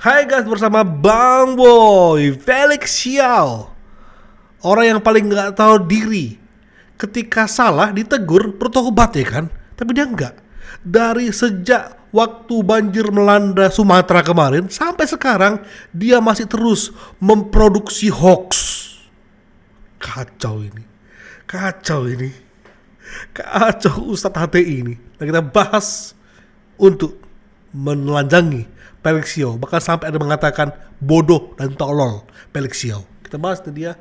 Hai guys, bersama Bang Boy, Felix Xiao. Orang yang paling gak tahu diri. Ketika salah ditegur bertobat ya kan. Tapi dia enggak. Dari sejak waktu banjir melanda Sumatera kemarin sampai sekarang, dia masih terus memproduksi hoax. Kacau ini. Kacau ini. Kacau Ustadz HTI ini. Nah, kita bahas untuk menelanjangi Felix Xiao, bahkan sampai ada mengatakan bodoh dan tolol Felix Xiao. Kita bahas nih dia.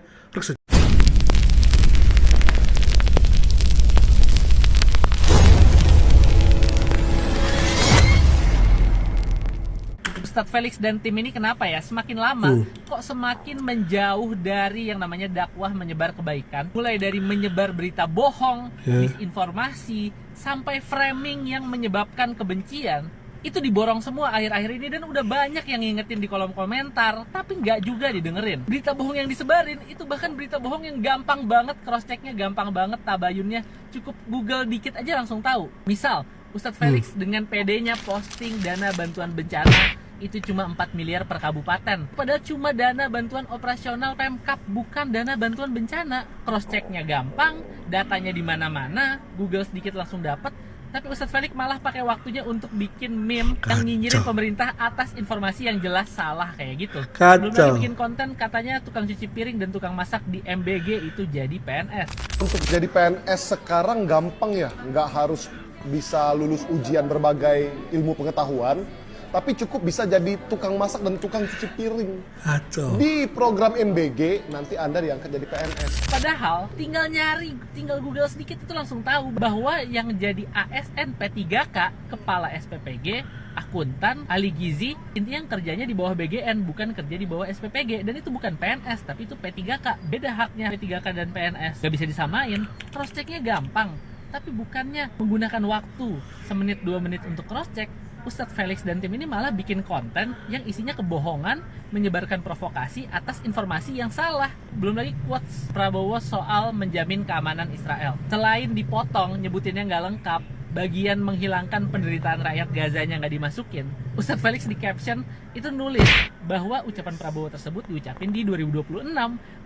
Ustadz Felix dan tim ini kenapa ya semakin lama kok semakin menjauh dari yang namanya dakwah menyebar kebaikan, mulai dari menyebar berita bohong, disinformasi, sampai framing yang menyebabkan kebencian. Itu diborong semua akhir-akhir ini dan udah banyak yang ngingetin di kolom komentar, tapi nggak juga didengerin. Berita bohong yang disebarin itu bahkan berita bohong yang gampang banget cross checknya, gampang banget tabayunnya, cukup Google dikit aja langsung tahu. Misal Ustadz Felix dengan PD-nya posting dana bantuan bencana itu cuma 4 miliar per kabupaten, padahal cuma dana bantuan operasional Pemkap, bukan dana bantuan bencana. Cross checknya gampang, datanya di mana-mana, Google sedikit langsung dapat. Tapi Ustadz Felix malah pakai waktunya untuk bikin meme yang nyinyirin pemerintah atas informasi yang jelas salah kayak gitu. Belum lagi bikin konten katanya tukang cuci piring dan tukang masak di MBG itu jadi PNS. Untuk jadi PNS sekarang gampang ya, nggak harus bisa lulus ujian berbagai ilmu pengetahuan, tapi cukup bisa jadi tukang masak dan tukang cuci piring. Kacau. Di program MBG nanti Anda diangkat jadi PNS. Padahal tinggal nyari, tinggal Google sedikit itu langsung tahu bahwa yang jadi ASN P3K, Kepala SPPG, akuntan, ahli gizi, intinya yang kerjanya di bawah BGN, bukan kerja di bawah SPPG. Dan itu bukan PNS, tapi itu P3K. Beda haknya P3K dan PNS. Gak bisa disamain. Cross checknya gampang, tapi bukannya menggunakan waktu semenit 2 menit untuk cross check, Ustadz Felix dan tim ini malah bikin konten yang isinya kebohongan, menyebarkan provokasi atas informasi yang salah. Belum lagi quotes Prabowo soal menjamin keamanan Israel. Selain dipotong, nyebutinnya nggak lengkap, bagian menghilangkan penderitaan rakyat Gazanya nggak dimasukin, Ustadz Felix di caption itu nulis bahwa ucapan Prabowo tersebut diucapin di 2026,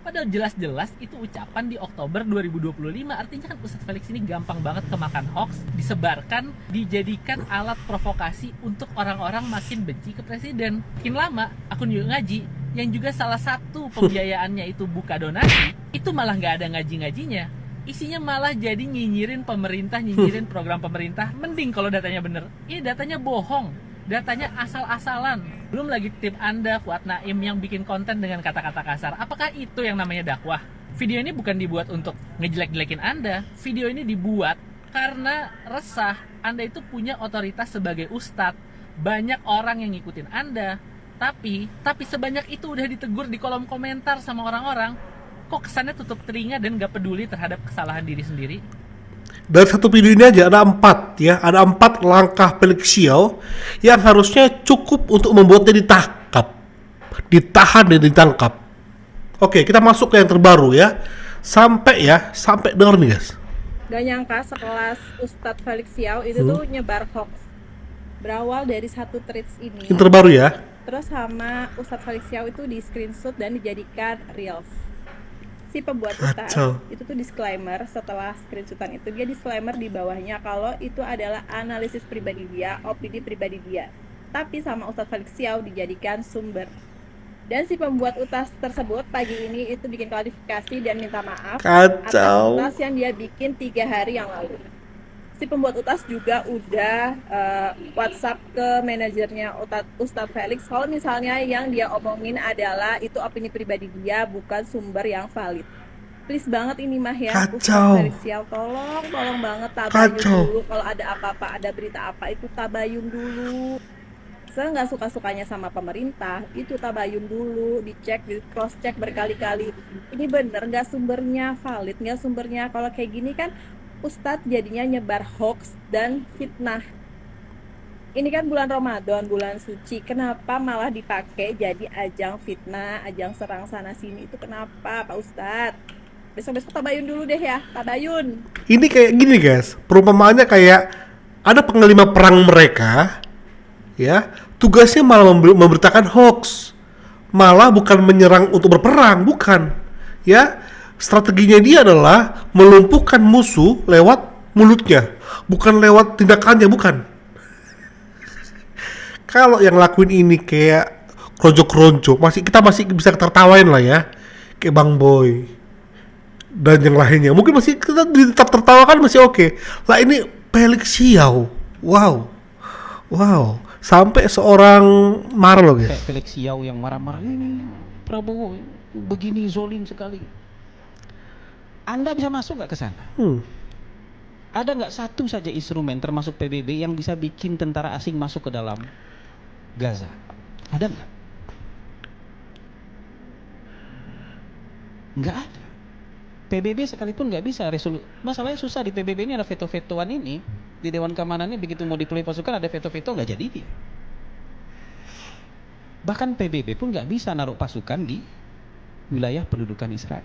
padahal jelas-jelas itu ucapan di Oktober 2025. Artinya kan Ustadz Felix ini gampang banget kemakan hoax, disebarkan, dijadikan alat provokasi untuk orang-orang makin benci ke presiden. Makin lama akun Yuk Ngaji yang juga salah satu pembiayaannya itu buka donasi, itu malah nggak ada ngaji-ngajinya. Isinya malah jadi nyinyirin pemerintah, nyinyirin program pemerintah. Mending kalau datanya bener. Ini datanya bohong, datanya asal-asalan. Belum lagi tim Anda, Fuad Naim, yang bikin konten dengan kata-kata kasar. Apakah itu yang namanya dakwah? Video ini bukan dibuat untuk ngejelek-jelekin Anda. Video ini dibuat karena resah. Anda itu punya otoritas sebagai ustadz. Banyak orang yang ngikutin Anda. Tapi sebanyak itu udah ditegur di kolom komentar sama orang-orang. Kok kesannya tutup telinga dan gak peduli terhadap kesalahan diri sendiri? Dari satu video ini aja ada 4 ya, ada 4 langkah Felix Xiao yang harusnya cukup untuk membuatnya ditangkap, ditahan dan ditangkap. Oke, kita masuk ke yang terbaru ya. Sampai denger nih guys. Gak nyangka sekelas Ustadz Felix Xiao itu tuh nyebar hoax. Berawal dari satu tweets ini. Yang terbaru ya. Terus sama Ustadz Felix Xiao itu di screenshot dan dijadikan reels. Si pembuat ustadz itu tuh disclaimer setelah screenshotan itu, dia disclaimer di bawahnya kalau itu adalah analisis pribadi dia, opini pribadi dia, tapi sama Ustadz Felix Xiao dijadikan sumber. Dan si pembuat utas tersebut pagi ini itu bikin klarifikasi dan minta maaf atas utas yang dia bikin 3 hari yang lalu. Si pembuat utas juga udah WhatsApp ke manajernya Ustadz Felix kalau misalnya yang dia omongin adalah itu opini pribadi dia, bukan sumber yang valid. Please banget ini mah ya, Ustadz Felix Xiao, tolong banget tabayun dulu. Kalau ada apa-apa, ada berita apa itu tabayun dulu. Nggak suka-sukanya sama pemerintah, itu tabayun dulu, dicek, di cross check berkali-kali. Ini bener nggak sumbernya, valid nggak sumbernya. Kalau kayak gini kan Ustadz jadinya nyebar hoax dan fitnah. Ini kan bulan Ramadan, bulan suci, kenapa malah dipakai jadi ajang fitnah, ajang serang sana sini? Itu kenapa Pak Ustadz? Besok-besok tabayun dulu deh ya, tabayun. Ini kayak gini guys, perumpamaannya kayak ada panglima perang mereka ya, tugasnya malah memberitakan hoax, malah bukan menyerang untuk berperang, bukan. Ya, strateginya dia adalah melumpuhkan musuh lewat mulutnya, bukan lewat tindakannya, bukan. Kalau yang lakuin ini kayak kronjo-kronjo, kita masih bisa tertawain lah ya, kayak Bang Boy dan yang lainnya. Mungkin masih kita tetap tertawakan, masih oke. Lah ini Felix Xiao, wow, sampai seorang marah loh guys. Kayak Felix Xiao yang marah-marah, ini Prabowo begini zolim sekali. Anda bisa masuk nggak ke sana? Ada nggak satu saja instrumen termasuk PBB yang bisa bikin tentara asing masuk ke dalam Gaza? Ada nggak? Nggak ada. PBB sekalipun nggak bisa masalahnya susah di PBB ini, ada veto-vetoan ini di Dewan Keamanan ini, begitu mau deploy pasukan ada veto-veto, nggak jadi dia. Bahkan PBB pun nggak bisa naruh pasukan di wilayah pendudukan Israel.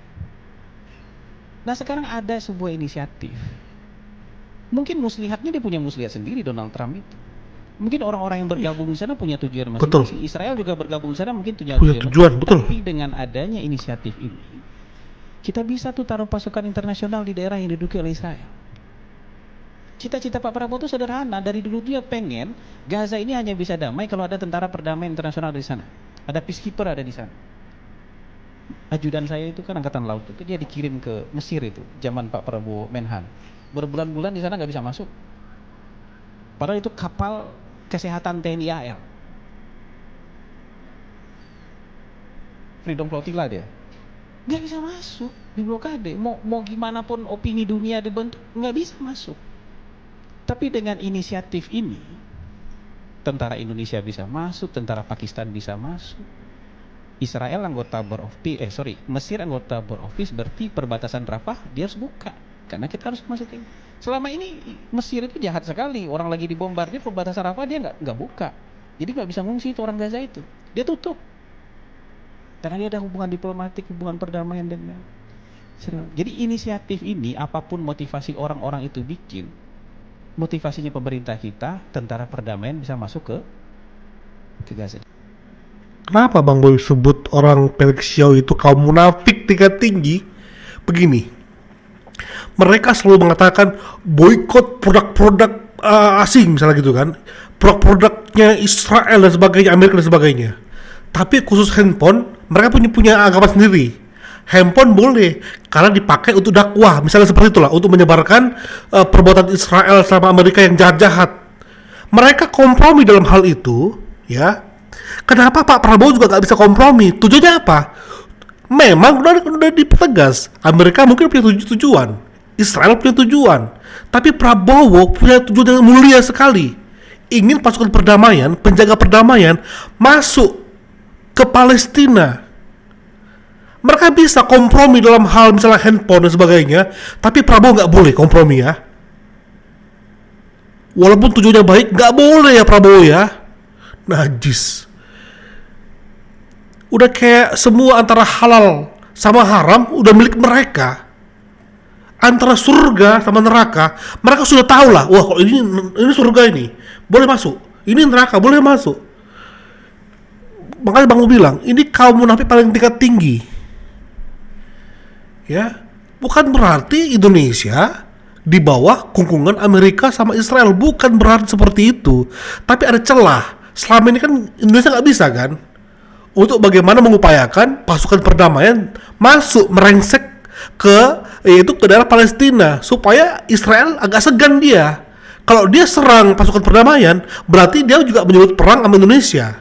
Nah sekarang ada sebuah inisiatif, mungkin muslihatnya dia punya muslihat sendiri, Donald Trump itu. Mungkin orang-orang yang bergabung di sana punya tujuan masing-masing. Israel juga bergabung di sana mungkin punya tujuan. Betul. Tapi dengan adanya inisiatif ini, kita bisa tuh taruh pasukan internasional di daerah yang diduduki oleh Israel. Cita-cita Pak Prabowo itu sederhana. Dari dulu dia pengen Gaza ini hanya bisa damai kalau ada tentara perdamaian internasional di sana. Ada peacekeeper ada di sana. Ajudan saya itu kan angkatan laut itu, dia dikirim ke Mesir itu zaman Pak Prabowo Menhan. Berbulan-bulan di sana nggak bisa masuk. Padahal itu kapal kesehatan TNI AL. Freedom Flotilla dia. Nggak bisa masuk, di blokade. Mau gimana pun opini dunia dibentuk, nggak bisa masuk. Tapi dengan inisiatif ini, tentara Indonesia bisa masuk, tentara Pakistan bisa masuk. Israel anggota Board of Peace, Mesir anggota Board of Peace, berarti perbatasan Rafah dia harus buka, karena kita harus masukin. Selama ini Mesir itu jahat sekali, orang lagi dibombardir perbatasan Rafah dia nggak buka, jadi nggak bisa ngungsi itu orang Gaza itu, dia tutup. Karena dia ada hubungan diplomatik, hubungan perdamaian dengan Israel. Jadi inisiatif ini, apapun motivasi orang-orang itu bikin, motivasinya pemerintah kita, tentara perdamaian bisa masuk ke Gaza. Kenapa Bang Boy sebut orang Felix Xiao itu kaum munafik tingkat tinggi? Begini, mereka selalu mengatakan boykot produk-produk asing misalnya gitu kan, produk-produknya Israel dan sebagainya, Amerika dan sebagainya. Tapi khusus handphone, mereka punya anggapan sendiri. Handphone boleh karena dipakai untuk dakwah, misalnya seperti itulah, untuk menyebarkan perbuatan Israel sama Amerika yang jahat-jahat. Mereka kompromi dalam hal itu, ya. Kenapa Pak Prabowo juga nggak bisa kompromi? Tujuannya apa? Memang udah dipertegas, Amerika mungkin punya tujuan, Israel punya tujuan, tapi Prabowo punya tujuan yang mulia sekali. Ingin pasukan perdamaian, penjaga perdamaian masuk ke Palestina. Mereka bisa kompromi dalam hal misalnya handphone dan sebagainya, tapi Prabowo nggak boleh kompromi ya. Walaupun tujuannya baik, nggak boleh ya Prabowo ya. Najis. Udah kayak semua antara halal sama haram udah milik mereka. Antara surga sama neraka, mereka sudah tahu lah. Wah, kalau ini surga ini boleh masuk, ini neraka boleh masuk. Makanya Bang bilang, ini kaum munafik paling tingkat tinggi. Ya, bukan berarti Indonesia di bawah kungkungan Amerika sama Israel, bukan berarti seperti itu. Tapi ada celah. Selama ini kan Indonesia nggak bisa kan, untuk bagaimana mengupayakan pasukan perdamaian masuk merengsek ke daerah Palestina supaya Israel agak segan dia. Kalau dia serang pasukan perdamaian, berarti dia juga menyebut perang sama Indonesia.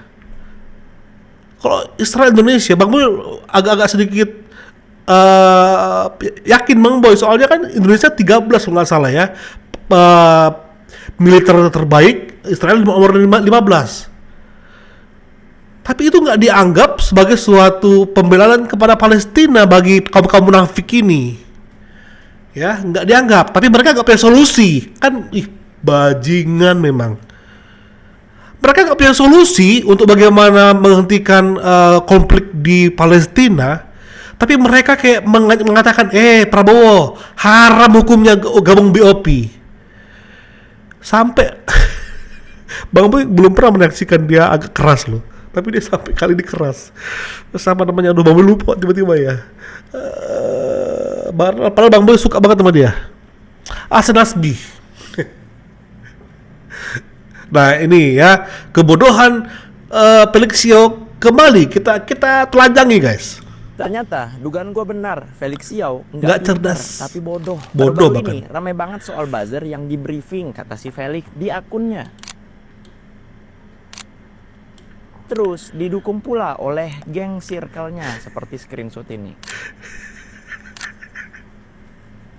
Kalau Israel Indonesia, Bang Boy agak-agak sedikit yakin Bang Boy, soalnya kan Indonesia 13 kalau nggak salah ya, militer terbaik, Israel nomor 15. Tapi itu nggak dianggap sebagai suatu pembelaan kepada Palestina bagi kaum munafik ini. Ya, nggak dianggap. Tapi mereka nggak punya solusi. Kan, bajingan memang. Mereka nggak punya solusi untuk bagaimana menghentikan konflik di Palestina. Tapi mereka kayak mengatakan, Prabowo, haram hukumnya gabung BOP. Sampai Bang Boy belum pernah menyaksikan dia agak keras loh. Tapi dia sampai kali ini keras. Sama namanya, aduh Bang Boy lupa tiba-tiba ya. Padahal Bang Boy suka banget sama dia. Hasan Nasbi. Nah ini ya, kebodohan Felixio kembali kita telanjangi guys. Ternyata dugaan gue benar, Felix Xiao Nggak pintar, cerdas. tapi bodoh. Bodoh Baru-baru bahkan. ini ramai banget soal buzzer yang di briefing kata si Felix di akunnya. Terus didukung pula oleh geng circle-nya seperti screenshot ini.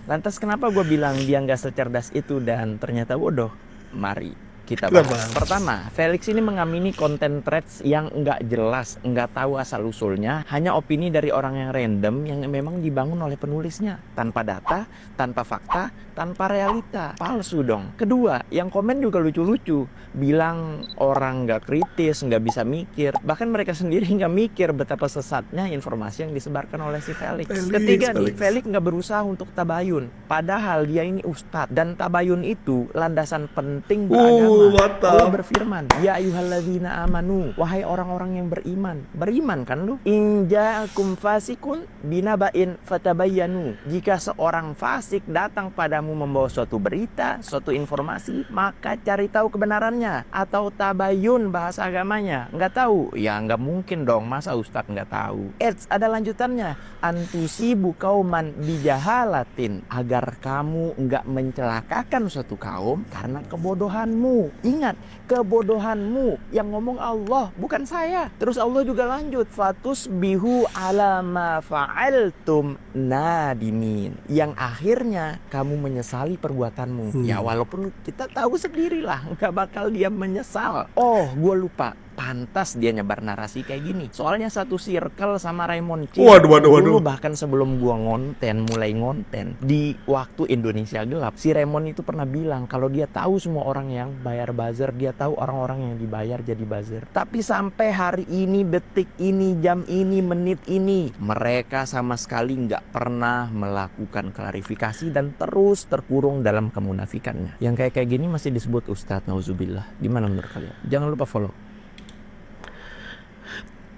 Lantas kenapa gue bilang dia nggak secerdas itu dan ternyata bodoh? Mari kita bahas. Pertama, Felix ini mengamini konten threads yang nggak jelas, nggak tahu asal-usulnya, hanya opini dari orang yang random yang memang dibangun oleh penulisnya. Tanpa data, tanpa fakta, tanpa realita. Palsu dong. Kedua, yang komen juga lucu-lucu. Bilang orang nggak kritis, nggak bisa mikir. Bahkan mereka sendiri nggak mikir betapa sesatnya informasi yang disebarkan oleh si Felix. Ketiga nih, Felix nggak berusaha untuk tabayun. Padahal dia ini ustadz. Dan tabayun itu landasan penting beragama. Allah berfirman, ya ayyuhalladzina amanu, wahai orang-orang yang beriman. Beriman kan lu? In ja'akum fasikun binaba'in fatabayyanu. Jika seorang fasik datang padamu membawa suatu berita, suatu informasi, maka cari tahu kebenarannya. Atau tabayun bahasa agamanya. Nggak tahu? Ya nggak mungkin dong, masa ustadz nggak tahu. Ada lanjutannya. Antusibu kauman bijahalatin. Agar kamu nggak mencelakakan suatu kaum karena kebodohanmu. Ingat, kebodohanmu yang ngomong Allah, bukan saya. Terus Allah juga lanjut, fatus bihu ala ma fa'altum nadimin. Yang akhirnya kamu menyesali perbuatanmu. Ya walaupun kita tahu sendirilah nggak bakal dia menyesal. Oh, gue lupa. Pantas dia nyebar narasi kayak gini. Soalnya satu circle sama Raymond Chin. Waduh. Dulu bahkan sebelum gua mulai ngonten di waktu Indonesia gelap, si Raymond itu pernah bilang kalau dia tahu semua orang yang bayar buzzer, dia tahu orang-orang yang dibayar jadi buzzer. Tapi sampai hari ini, detik ini, jam ini, menit ini, mereka sama sekali nggak pernah melakukan klarifikasi dan terus terkurung dalam kemunafikannya. Yang kayak gini masih disebut ustadz, nauzubillah. Gimana menurut kalian? Jangan lupa follow.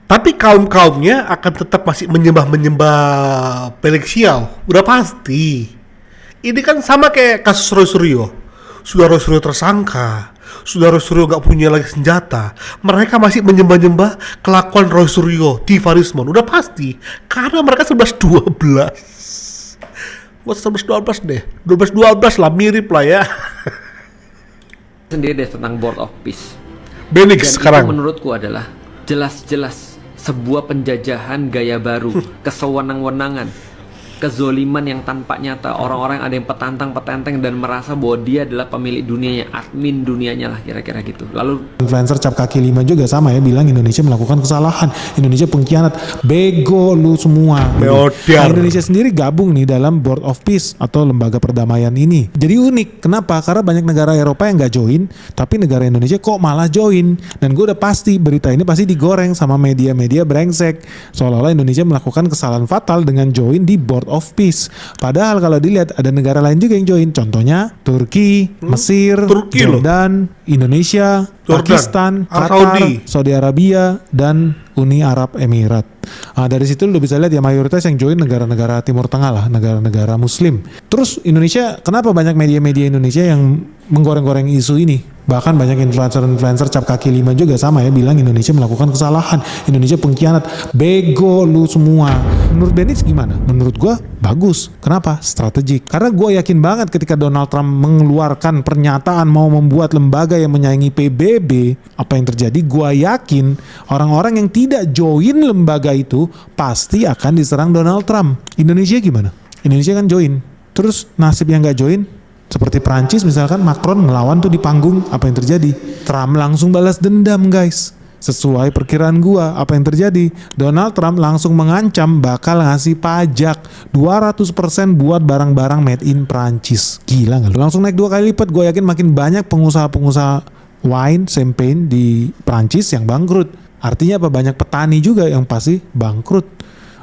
Tapi kaum-kaumnya akan tetap masih menyembah Felix Xiao. Udah pasti. Ini kan sama kayak kasus Roy Suryo. Sudah Roy Suryo tersangka, sudah Roy Suryo gak punya lagi senjata, mereka masih menyembah-nyembah kelakuan Roy Suryo, Tifa Rismon. Udah pasti. Karena mereka 11-12. Buat 11-12 deh. 12-12 lah, mirip lah ya. Sendiri deh tentang Board of Peace. Benix Dan sekarang. itu menurutku adalah jelas-jelas sebuah penjajahan gaya baru, kesewenang-wenangan, kezoliman yang tanpa nyata. Orang-orang ada yang petantang-petenteng dan merasa bahwa dia adalah pemilik dunianya, admin dunianya lah, kira-kira gitu. Lalu influencer cap kaki 5 juga sama ya, bilang Indonesia melakukan kesalahan, Indonesia pengkhianat, bego lu semua. Nah, Indonesia sendiri gabung nih dalam Board of Peace atau lembaga perdamaian ini. Jadi unik, kenapa? Karena banyak negara Eropa yang gak join, tapi negara Indonesia kok malah join. Dan gue udah pasti berita ini pasti digoreng sama media-media brengsek, seolah-olah Indonesia melakukan kesalahan fatal dengan join di Board of Peace. Padahal kalau dilihat ada negara lain juga yang join, contohnya Turki, Mesir, Jordan, Indonesia, Pakistan, Qatar, Saudi Arabia, dan Uni Arab Emirat. Nah, dari situ lu bisa lihat ya mayoritas yang join negara-negara Timur Tengah lah, negara-negara Muslim. Terus Indonesia, kenapa banyak media-media Indonesia yang menggoreng-goreng isu ini? Bahkan banyak influencer cap kaki 5 juga sama ya, bilang Indonesia melakukan kesalahan, Indonesia pengkhianat, bego lu semua. Menurut Benix gimana? Menurut gua bagus. Kenapa? Strategik. Karena gua yakin banget ketika Donald Trump mengeluarkan pernyataan mau membuat lembaga yang menyaingi PBB, apa yang terjadi? Gua yakin orang-orang yang tidak join lembaga itu pasti akan diserang Donald Trump. Indonesia gimana? Indonesia kan join. Terus nasib yang gak join, seperti Prancis misalkan, Macron ngelawan tuh di panggung, apa yang terjadi? Trump langsung balas dendam guys. Sesuai perkiraan gua, apa yang terjadi? Donald Trump langsung mengancam bakal ngasih pajak 200% buat barang-barang made in Prancis. Gila gak lu? Langsung naik 2 kali lipat. Gua yakin makin banyak pengusaha-pengusaha wine, champagne di Prancis yang bangkrut. Artinya apa? Banyak petani juga yang pasti bangkrut.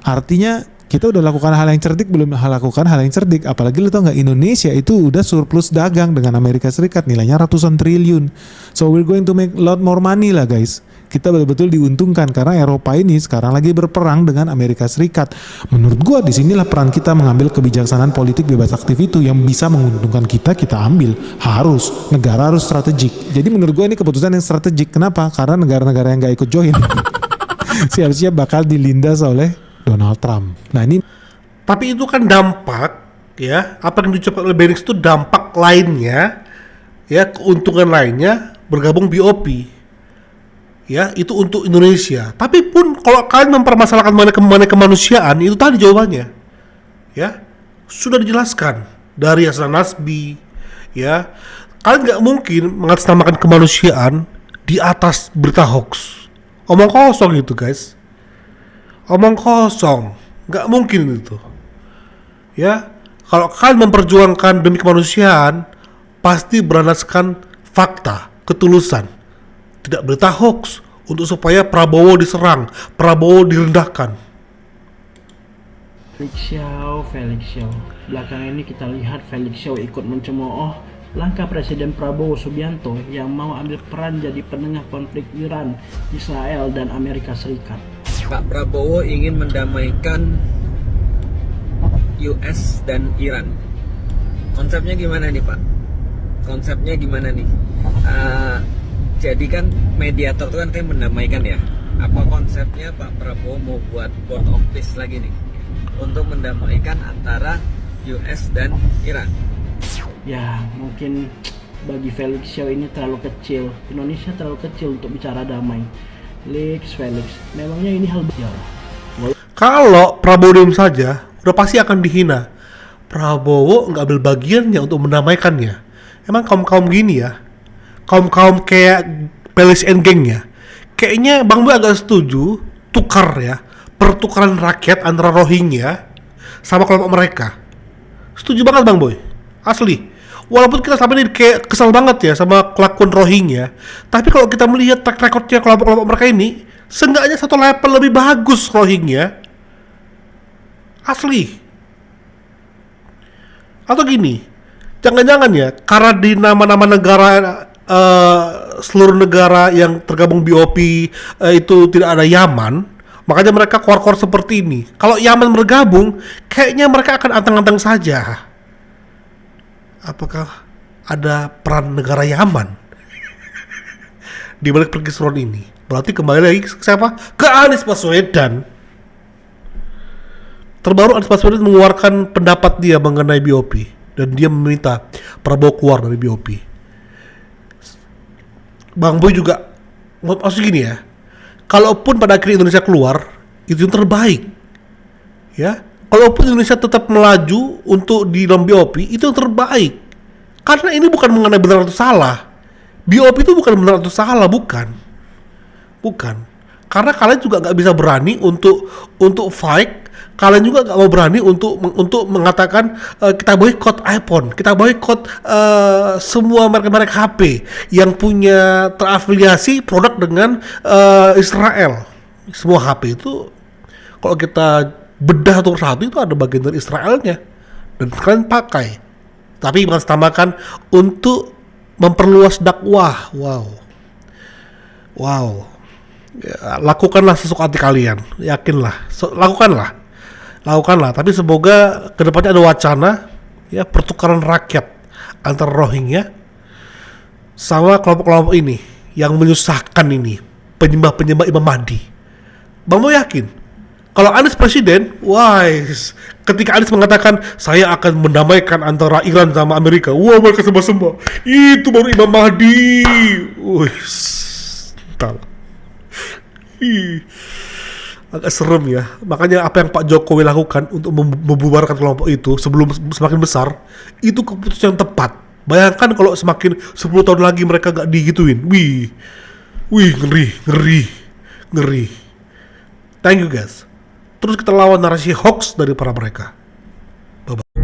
Artinya Kita udah lakukan hal yang cerdik, belum lakukan hal yang cerdik. Apalagi lu tau nggak, Indonesia itu udah surplus dagang dengan Amerika Serikat, nilainya ratusan triliun. So we're going to make a lot more money lah guys. Kita betul-betul diuntungkan karena Eropa ini sekarang lagi berperang dengan Amerika Serikat. Menurut gua disinilah peran kita mengambil kebijaksanaan politik bebas aktif itu yang bisa menguntungkan kita ambil. Harus, negara harus strategik. Jadi menurut gua ini keputusan yang strategik. Kenapa? Karena negara-negara yang gak ikut join siap-siap bakal dilindas oleh Donald Trump. Nah ini, Tapi itu kan dampak, ya, apa yang diucapkan oleh Barings itu dampak lainnya, ya, keuntungan lainnya bergabung BOP. Ya, itu untuk Indonesia. Tapi pun kalau kalian mempermasalahkan mengenai kemanusiaan, itu tadi jawabannya. Ya, sudah dijelaskan dari Hasan Nasbi, ya. Kalian nggak mungkin mengatasnamakan kemanusiaan di atas berita hoax. Omong kosong itu, guys. Omong kosong, nggak mungkin itu. Ya, kalau kalian memperjuangkan demi kemanusiaan, pasti berlandaskan fakta, ketulusan. Tidak berita hoax untuk supaya Prabowo diserang, Prabowo direndahkan. Felix Xiao. Belakangan ini kita lihat Felix Xiao ikut mencemooh langkah Presiden Prabowo Subianto yang mau ambil peran jadi penengah konflik Iran, Israel, dan Amerika Serikat. Pak Prabowo ingin mendamaikan US dan Iran. Konsepnya gimana nih Pak? Konsepnya gimana nih? Jadi kan mediator itu kan kayak mendamaikan ya. Apa konsepnya Pak Prabowo mau buat board of peace lagi nih untuk mendamaikan antara US dan Iran? Ya, mungkin bagi Felix Xiao ini terlalu kecil. Indonesia terlalu kecil untuk bicara damai. Felix, memangnya ini hal biasa? Kalau Prabowo diam saja, udah pasti akan dihina. Prabowo nggak ambil bagiannya untuk mendamaikannya. Emang kaum gini ya, kaum kayak Pelis and gengnya, kayaknya Bang Boy agak setuju tukar ya, pertukaran rakyat antara Rohingya sama kelompok mereka. Setuju banget Bang Boy, asli. Walaupun kita selama ini kayak kesal banget ya sama kelakuan Rohingya, tapi kalau kita melihat track recordnya kelompok-kelompok mereka ini, seenggaknya satu level lebih bagus Rohingya, asli. Atau gini, jangan-jangan ya, karena di nama-nama negara seluruh negara yang tergabung BOP itu tidak ada Yaman, makanya mereka keluar-keluar seperti ini. Kalau Yaman bergabung, kayaknya mereka akan anteng-anteng saja. Apakah ada peran negara Yaman di balik perkisruhan ini? Berarti kembali lagi ke siapa? Ke Anies Baswedan. Terbaru Anies Baswedan mengeluarkan pendapat dia mengenai BOP dan dia meminta Prabowo keluar dari BOP. Bang Boy juga maksud gini ya, kalaupun pada akhirnya Indonesia keluar, itu yang terbaik ya. Kalaupun Indonesia tetap melaju untuk di dalam BOP, itu yang terbaik. Karena ini bukan mengenai benar atau salah. BOP itu bukan benar atau salah, bukan. Karena kalian juga nggak bisa berani untuk fight. Kalian juga nggak mau berani untuk mengatakan kita boykot iPhone, kita boykot semua merek-merek HP yang punya terafiliasi produk dengan Israel. Semua HP itu kalau kita bedah atau satu itu ada bagian dari Israelnya dan kalian pakai. Tapi mengatasnamakan untuk memperluas dakwah. Wow. Ya, lakukanlah sesuka hati kalian, yakinlah, lakukanlah. Tapi semoga kedepannya ada wacana ya pertukaran rakyat antara Rohingya sama kelompok-kelompok ini yang menyusahkan ini, penyembah Imam Mahdi. Bang Mo yakin kalau Anies presiden, ketika Anies mengatakan saya akan mendamaikan antara Iran sama Amerika, mereka sembah-sembah, itu baru Imam Mahdi. Entahlah. Agak serem ya. Makanya apa yang Pak Jokowi lakukan untuk membubarkan kelompok itu sebelum semakin besar, itu keputusan yang tepat. Bayangkan kalau semakin 10 tahun lagi mereka gak digituin. Ngeri. Thank you guys. Terus kita lawan narasi hoax dari para mereka. Bye-bye.